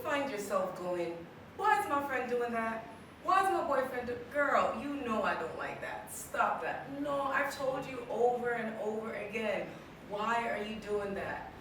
find yourself going, why is my friend doing that? Why is my boyfriend doing? Girl, you know I don't like that. Stop that. No, I've told you over and over again. Why are you doing that?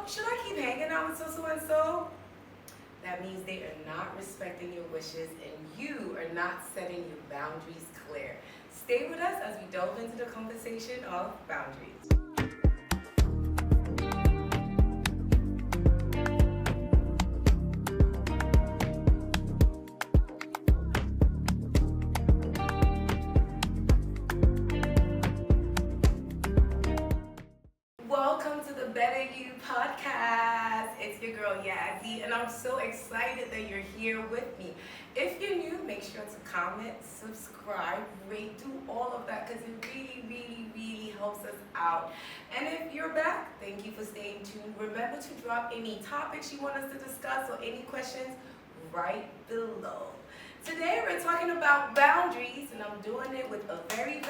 Should I keep hanging out with so and so? That means they are not respecting your wishes and you are not setting your boundaries clear. Stay with us as we delve into the conversation of boundaries. Welcome to the Better You podcast. It's your girl Yazzi, and I'm so excited that you're here with me. If you're new, make sure to comment, subscribe, rate, do all of that because it really helps us out. And if you're back, thank you for staying tuned. Remember to drop any topics you want us to discuss or any questions right below. Today we're talking about boundaries, and I'm doing it with a very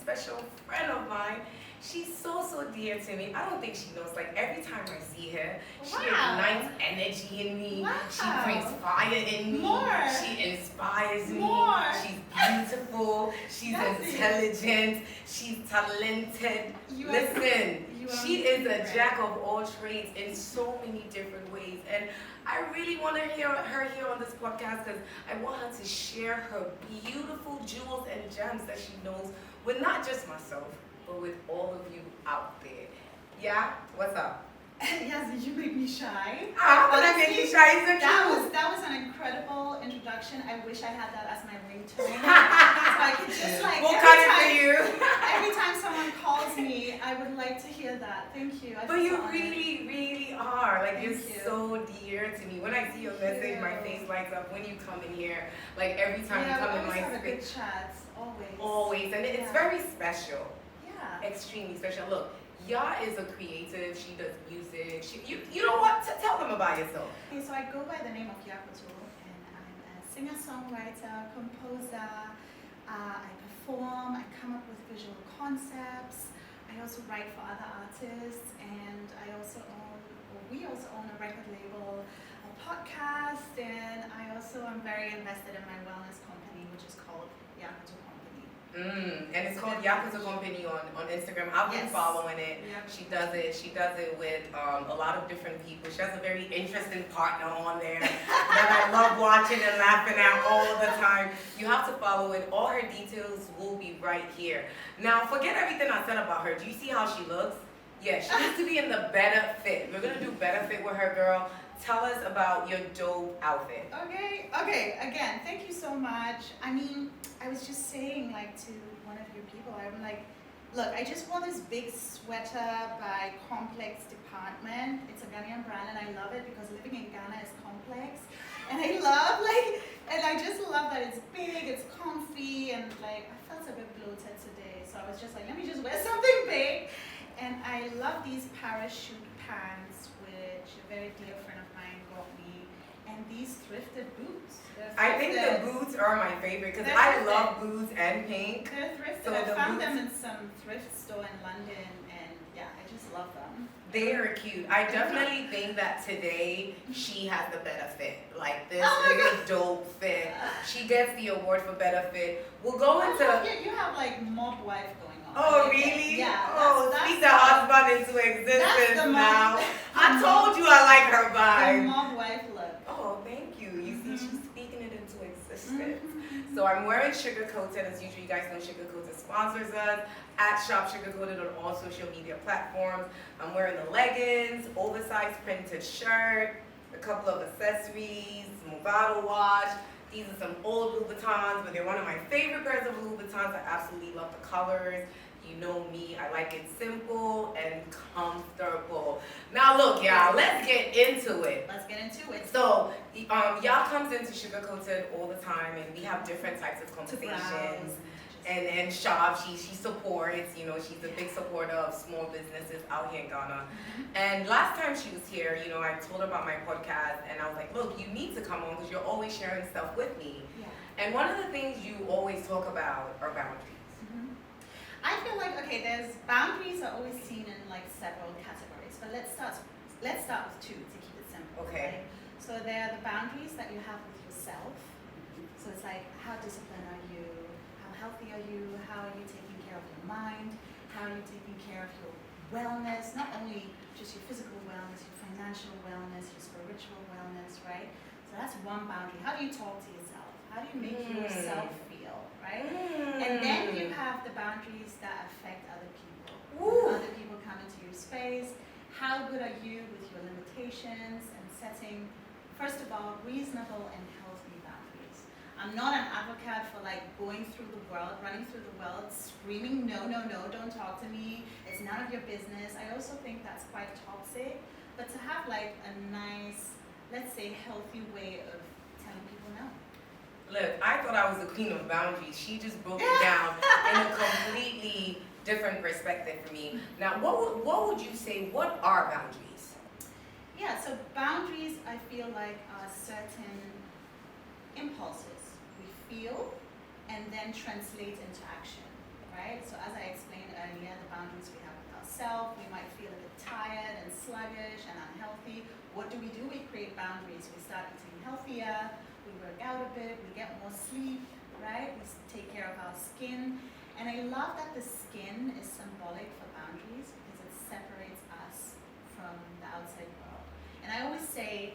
special friend of mine. She's so dear to me. I don't think she knows. Like every time I see her, she ignites energy in me. Wow. She brings fire in me. More. She inspires me. More. She's beautiful. She's intelligent. She's talented. Listen, she is a jack of all trades in so many different ways. And I really want to hear her here on this podcast because I want her to share her beautiful jewels and gems that she knows with not just myself, but with all of you out there. Yeah? What's up? Yes, did you make me shy? How did I make you shy? That was an incredible introduction. I wish I had that as my ringtone. So I could just we'll cut it for you. Every time someone calls me, I would like to hear that. Thank you. But you really are. Like you're Thank you. So dear to me. When I see your message, my face lights up. When you come in here, like every time you come in my have a good space. chat. Always. Always. And it's very special. Yeah. Extremely special. Look, Ya is a creative. She does music. You know what? Tell them about yourself. Okay, so I go by the name of Yakoto, and I'm a singer-songwriter, composer. I perform. I come up with visual concepts. I also write for other artists, and we also own a record label, a podcast, and I also am very invested in my wellness company, which is called Yakoto Company. And it's called Yakoto Company on Instagram. I've been following it. Yep. She does it with a lot of different people. She has a very interesting partner on there that I love watching and laughing at all the time. You have to follow it. All her details will be right here. Now, forget everything I said about her. Do you see how she looks? Yeah, she needs to be in the better fit. We're gonna do better fit with her, girl. Tell us about your dope outfit. Okay. Again, thank you so much. I mean, I was just saying to one of your people, I'm like, look, I just wore this big sweater by Complex Department. It's a Ghanaian brand and I love it because living in Ghana is complex. And I just love that it's big, it's comfy, and I felt a bit bloated today. So I was just like, let me just wear something big. And I love these parachute pants, which a very dear friend of mine got me, and these thrifted boots. I think the boots are my favorite because I love boots and pink. They're thrifted. So I found them in some thrift store in London, and yeah, I just love them. They are cute. I definitely think that today she has the better fit. Like this is a dope fit. She gets the award for better fit. We'll go into. You have mob wife going on. Oh really? Yeah. Oh, speak the husband into existence the now. I told you I like her The vibe. mob wife look. Oh, thank you. You see, she's speaking it into existence. So I'm wearing Sugar Coated. As usual, you guys know Sugar Coated sponsors us. At Shop Sugar Coated on all social media platforms. I'm wearing the leggings, oversized printed shirt, a couple of accessories, Movado watch. These are some old Louboutins, but they're one of my favorite pairs of Louboutins. I absolutely love the colors. You know me, I like it simple and comfortable. Now look, y'all, let's get into it. So, y'all comes into Sugar Coated all the time, and we have different types of conversations. And shop, she supports, she's a big supporter of small businesses out here in Ghana. And last time she was here, I told her about my podcast, and I was like, look, you need to come on because you're always sharing stuff with me. Yeah. And one of the things you always talk about are boundaries. I feel there's boundaries are always seen in several categories, but let's start with two to keep it simple. Okay. Right? So there are the boundaries that you have with yourself. So it's like, how disciplined are you? How healthy are you? How are you taking care of your mind? How are you taking care of your wellness? Not only just your physical wellness, your financial wellness, your spiritual wellness, right? So that's one boundary. How do you talk to yourself? How do you make yourself feel, right? And then you have the boundaries that affect other people. When other people come into your space, how good are you with your limitations and setting, first of all, reasonable and healthy boundaries. I'm not an advocate for like going through the world, running through the world, screaming, no, no, no, don't talk to me, it's none of your business. I also think that's quite toxic, but to have like a nice, let's say, healthy way of telling people no. Look, I thought I was the queen of boundaries. She just broke it down in a completely different perspective for me. Now, what would you say, what are boundaries? Yeah, so boundaries, I feel like, are certain impulses we feel and then translate into action, right? So as I explained earlier, the boundaries we have with ourselves, we might feel a bit tired and sluggish and unhealthy. What do? We create boundaries. We start eating healthier, we work out a bit, we get more sleep, right? We take care of our skin. And I love that the skin is symbolic for boundaries because it separates us from the outside world. And I always say,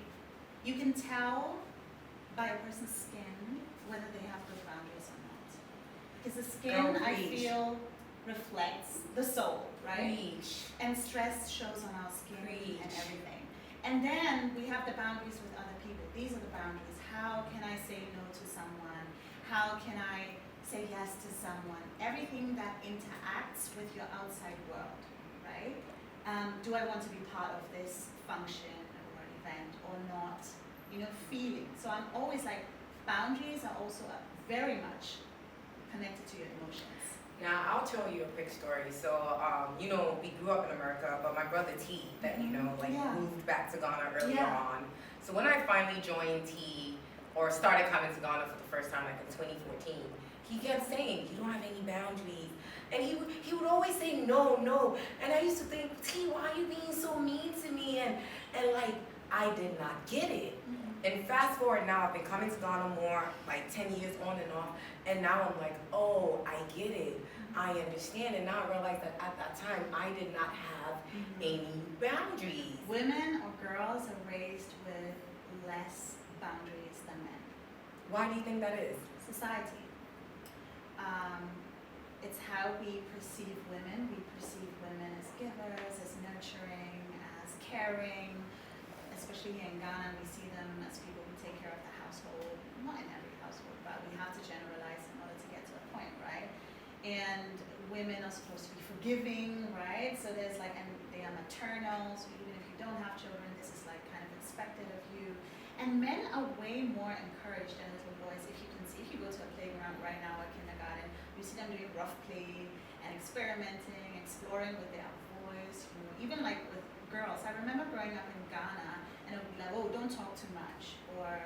you can tell by a person's skin whether they have good boundaries or not. Because the skin, I feel, reflects the soul, right? And stress shows on our skin and everything. And then we have the boundaries with other people. These are the boundaries. How can I say no to someone? How can I say yes to someone? Everything that interacts with your outside world, right? Do I want to be part of this function or event or not? You know, feeling. So I'm always like, boundaries are also very much connected to your emotions. Now, I'll tell you a quick story. So, you know, we grew up in America, but my brother T, that you know, like moved back to Ghana earlier on. So when I finally joined T, or started coming to Ghana for the first time, like in 2014, he kept saying, you don't have any boundaries. And he would always say, no, no. And I used to think, T, why are you being so mean to me? And like, I did not get it. And fast forward now, I've been coming to Ghana more, like 10 years on and off. And now I'm like, oh, I get it. I understand. And now I realize that at that time, I did not have any boundaries. Women or girls are raised with less boundaries than men. Why do you think that is? Society. It's how we perceive women. We perceive women as givers, as nurturing, as caring. Especially here in Ghana, we see them as people who take care of the household. Not in every household, but we have to generalize in order to get to a point, right? And women are supposed to be forgiving, right? So there's like, and they are maternal, so even if you don't have children, this is like kind of expected of you. And men are way more encouraged than little boys. If you can see, if you go to a playground right now or kindergarten, you see them doing rough play and experimenting, exploring with their voice, you know, even like with girls. I remember growing up in Ghana and it would be like, oh, don't talk too much. Or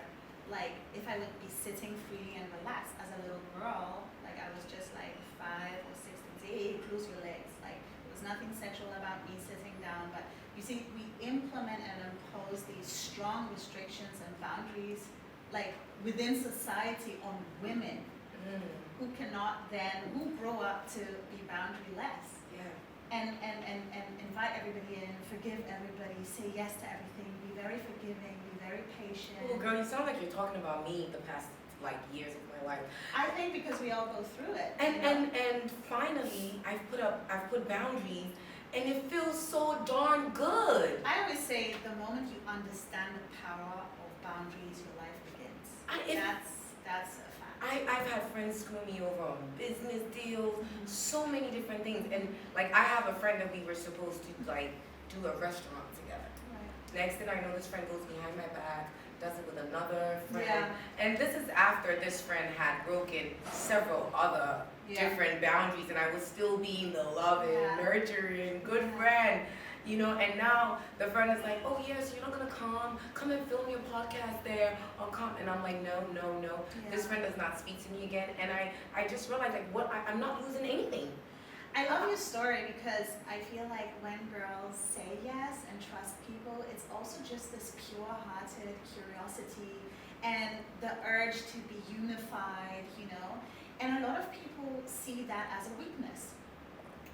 like if I would be sitting freely and relaxed as a little girl, like I was just like 5 or 6 and say, hey, close your legs. Like there was nothing sexual about me sitting down, but you see, we implement and impose these strong restrictions and boundaries like within society on women who cannot then, who grow up to be boundaryless. And invite everybody in, forgive everybody, say yes to everything, be very forgiving, be very patient. Well, girl, you sound like you're talking about me the past like years of my life. I think because we all go through it. And finally, I've put boundaries, and it feels so darn good. I always say the moment you understand the power of boundaries, your life begins. That's a fact. I've had friends screw me over on business deals, so many different things. And like I have a friend that we were supposed to like do a restaurant together. Next thing I know, this friend goes behind my back, does it with another friend. And this is after this friend had broken several other different boundaries, and I was still being the loving, nurturing, good friend. You know, and now the friend is like, oh yes, you're not gonna come and film your podcast there, or come, and I'm like, no. This friend does not speak to me again, and I just realized like, I'm not losing anything. I love your story because I feel like when girls say yes and trust people, it's also just this pure-hearted curiosity curiosity and the urge to be unified, you know. And a lot of people see that as a weakness,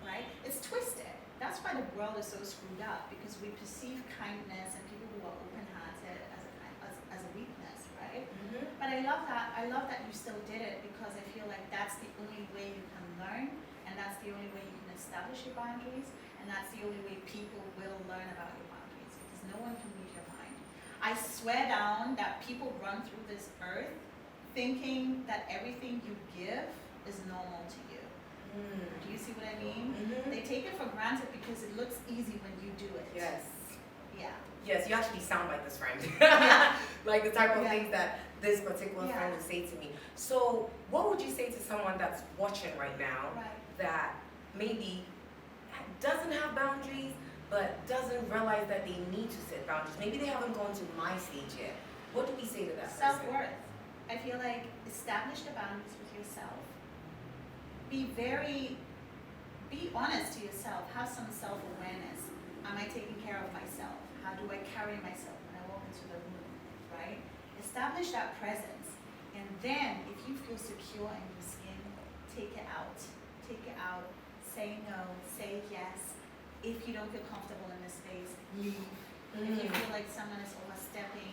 right? It's twisted. That's why the world is so screwed up, because we perceive kindness and people who are open-hearted as a weakness, right? Mm-hmm. But I love that. I love that you still did it, because I feel like that's the only way you can learn, and that's the only way you can establish your boundaries, and that's the only way people will learn about your boundaries, because no one can read your mind. I swear down that people run through this earth thinking that everything you give is normal to you. Do you see what I mean? Mm-hmm. They take it for granted because it looks easy when you do it. Yes. Yeah. Yes, you actually sound like this friend. Yeah. Like the type of Yeah. things that this particular Yeah. friend would say to me. So what would you say to someone that's watching right now Right. that maybe doesn't have boundaries, but doesn't realize that they need to set boundaries? Maybe they haven't gone to my stage yet. What do we say to that person? Self-worth. I feel like establish the boundaries with yourself. Be honest to yourself. Have some self-awareness. Am I taking care of myself? How do I carry myself when I walk into the room, right? Establish that presence. And then, if you feel secure in your skin, take it out. Take it out. Say no. Say yes. If you don't feel comfortable in this space, leave. If you feel like someone is overstepping,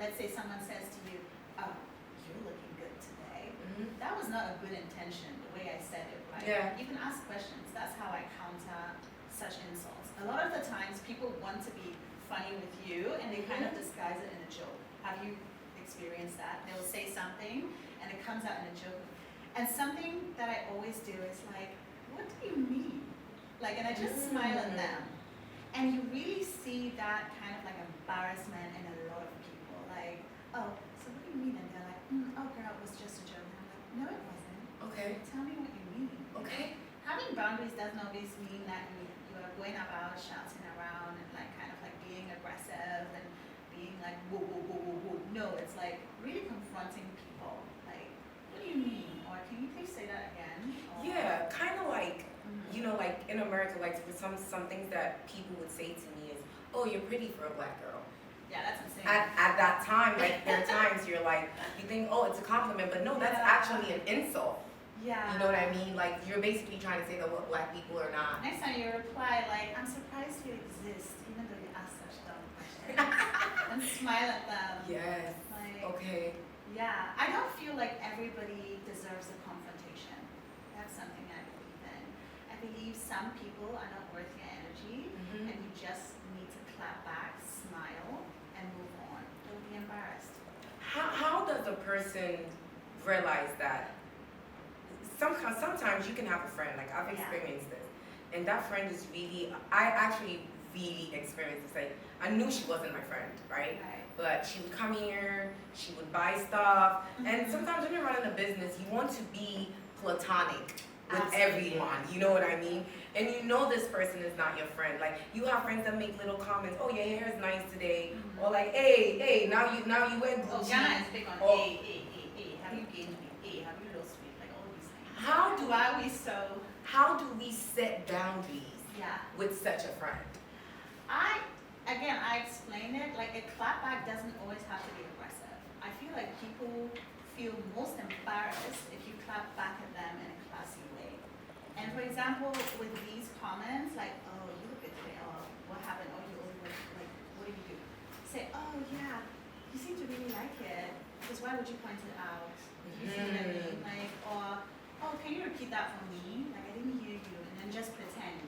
let's say someone says to you, "Oh, you're looking good today." That was not a good intention, the way I said it, right? Yeah. You can ask questions. That's how I counter such insults. A lot of the times, people want to be funny with you, and they kind of disguise it in a joke. Have you experienced that? They'll say something, and it comes out in a joke. And something that I always do is like, "What do you mean?" Like, and I just smile at them. And you really see that kind of like embarrassment in a lot of people. Like, "Oh, so what do you mean?" And they're like, "Oh girl, it was just a joke." And I'm like, "No, it wasn't. Okay. Tell me what you mean." Okay. Having boundaries doesn't always mean that you are going about shouting around and like kind of like being aggressive and being like whoa, whoa, whoa, whoa, whoa. No, it's like really confronting people. Like, what do you mean? Or can you please say that again? Or, Yeah, kind of like, you know, like in America, like for some things that people would say to me is, "Oh, you're pretty for a black girl." Yeah, that's insane. At that time, like there are times you're like, you think, "Oh, it's a compliment," but no, that's Yeah. actually an insult. Yeah. You know what I mean? Like you're basically trying to say that what black people are not. Next time you reply like, "I'm surprised you exist," even though you ask such dumb questions. And smile at them. Yes. Like, Okay. yeah, I don't feel like everybody deserves a confrontation. That's something I believe in. I believe some people are not worth your energy, Mhm. and you just need to clap back, smile, and move on. Don't be embarrassed. How does a person realize that? Sometimes you can have a friend, like I've Yeah. experienced this, and that friend is really, I actually really experienced this. Like I knew she wasn't my friend, right? Right. But she would come here, she would buy stuff, and Mhm. sometimes when you're running a business, you want to be platonic with Absolutely. everyone, you know what I mean? And you know this person is not your friend. Like you have friends that make little comments, "Oh, your hair is nice today," Mhm. or like, "Hey, now you wear Oh, Gucci." Ghana is big on Oh. have you gained weight? Have you lost weight? Like all these things. How do Why are we so? How do we set boundaries Yeah. with such a friend? I explained it, like a clapback doesn't always have to be aggressive. I feel like people feel most embarrassed if you clap back at them in a classy way. And for example, with these comments, like, "Oh, you look good today," or "What happened?" "Oh, you overworked," like, "What did you do?" Say, "Oh yeah, you seem to really like it, because why would you point it out?" You see what I mean? Like, or, "Oh, can you repeat that for me? Like, I didn't hear you," and then just pretend.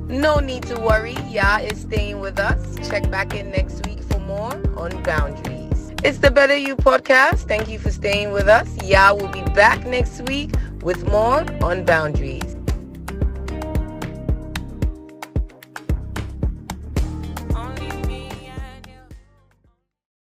No need to worry, Ya is staying with us. Check back in next week for more on boundaries. It's the Better You podcast. Thank you for staying with us. Ya will be back next week with more on boundaries.